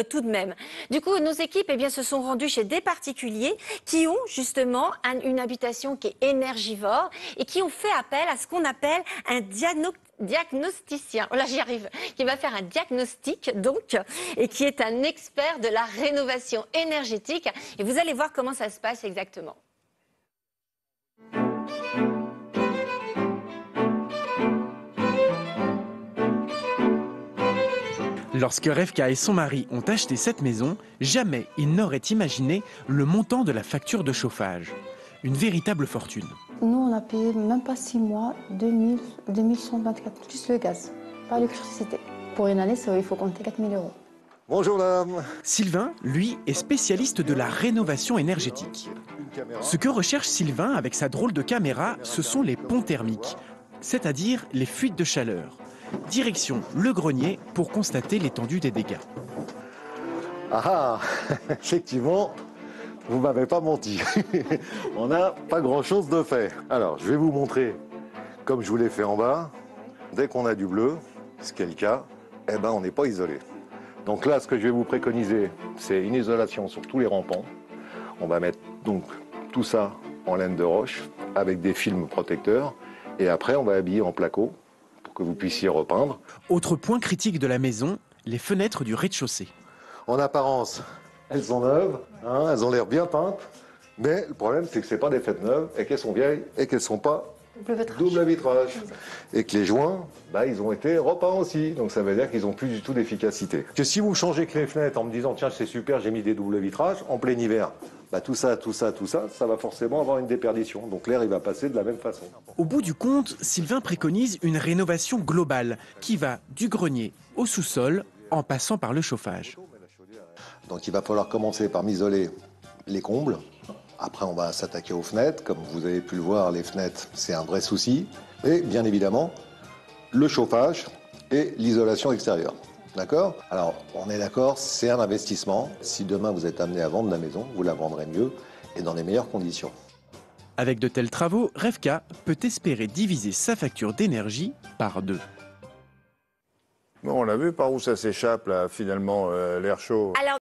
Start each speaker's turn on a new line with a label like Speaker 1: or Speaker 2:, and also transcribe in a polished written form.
Speaker 1: Tout de même. Du coup, nos équipes se sont rendues chez des particuliers qui ont justement une habitation qui est énergivore et qui ont fait appel à ce qu'on appelle un diagnosticien. Oh là, j'y arrive. Qui va faire un diagnostic, donc, et qui est un expert de la rénovation énergétique. Et vous allez voir comment ça se passe exactement.
Speaker 2: Lorsque Revka et son mari ont acheté cette maison, jamais ils n'auraient imaginé le montant de la facture de chauffage. Une véritable fortune.
Speaker 3: Nous, on a payé même pas 6 mois, 2124, plus le gaz, pas l'électricité. Pour une année, il faut compter 4000 €.
Speaker 4: Bonjour dame.
Speaker 2: Sylvain, lui, est spécialiste de la rénovation énergétique. Ce que recherche Sylvain avec sa drôle de caméra, ce sont les ponts thermiques, c'est-à-dire les fuites de chaleur. Direction le grenier pour constater l'étendue des dégâts.
Speaker 4: Ah, effectivement, vous m'avez pas menti. On n'a pas grand-chose de fait. Alors, je vais vous montrer, comme je vous l'ai fait en bas, dès qu'on a du bleu, ce qui est le cas, on n'est pas isolé. Donc là, ce que je vais vous préconiser, c'est une isolation sur tous les rampants. On va mettre donc tout ça en laine de roche avec des films protecteurs. Et après, on va habiller en placo pour que vous puissiez repeindre.
Speaker 2: Autre point critique de la maison, les fenêtres du rez-de-chaussée.
Speaker 4: En apparence, elles sont neuves, elles ont l'air bien peintes. Mais le problème, c'est que ce pas des fenêtres neuves et qu'elles sont vieilles et qu'elles ne sont pas double vitrage. Et que les joints, ils ont été repeints aussi. Donc ça veut dire qu'ils n'ont plus du tout d'efficacité. Que si vous changez que les fenêtres en me disant tiens c'est super, j'ai mis des doubles vitrages, en plein hiver, tout ça va forcément avoir une déperdition. Donc l'air il va passer de la même façon.
Speaker 2: Au bout du compte, Sylvain préconise une rénovation globale qui va du grenier au sous-sol en passant par le chauffage.
Speaker 4: Donc il va falloir commencer par m'isoler les combles. Après, on va s'attaquer aux fenêtres. Comme vous avez pu le voir, les fenêtres, c'est un vrai souci. Et bien évidemment, le chauffage et l'isolation extérieure. D'accord? Alors, on est d'accord, c'est un investissement. Si demain vous êtes amené à vendre la maison, vous la vendrez mieux et dans les meilleures conditions.
Speaker 2: Avec de tels travaux, Revka peut espérer diviser sa facture d'énergie par 2.
Speaker 5: Bon, on a vu par où ça s'échappe, là, finalement, l'air chaud.
Speaker 1: Alors,